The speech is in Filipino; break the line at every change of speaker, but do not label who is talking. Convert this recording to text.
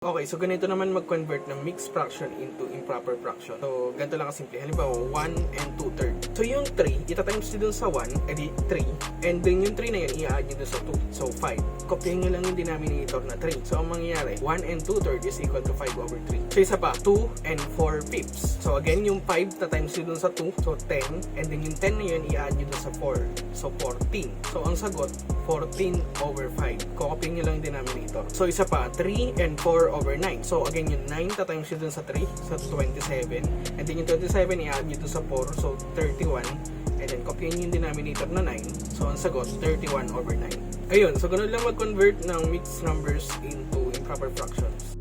Okay, so ganito naman mag-convert ng mixed fraction into improper fraction. So, ganito lang kasimple. Halimbawa, 1 and 2/3. So, yung 3, itatimes nyo dun sa 1, edi 3. And then yung 3 na yun, i-add nyo dun sa 2. So, 5. Kopyahin nyo lang yung denominator na 3. So, ang mangyayari, 1 and 2/3 is equal to 5/3. So, isa pa, 2 and 4/5. So, again, yung 5 tatimes nyo dun sa 2. So, 10. And then yung 10 na yun, i-add nyo dun sa 4. So, 14. So, ang sagot, 14/5. Kokopyahin nyo lang yung denominator. So, isa pa, 3 and 4/9. So, again, yung 9 tatimes nyo dun sa 3. So, 27. And then yung 27, i-add nyo dun sa 4. So, 31. And then, kopyahin nyo yung denominator na 9. So, ang sagot, 31/9. Ayun. So, ganun lang mag-convert ng mixed numbers into improper fractions.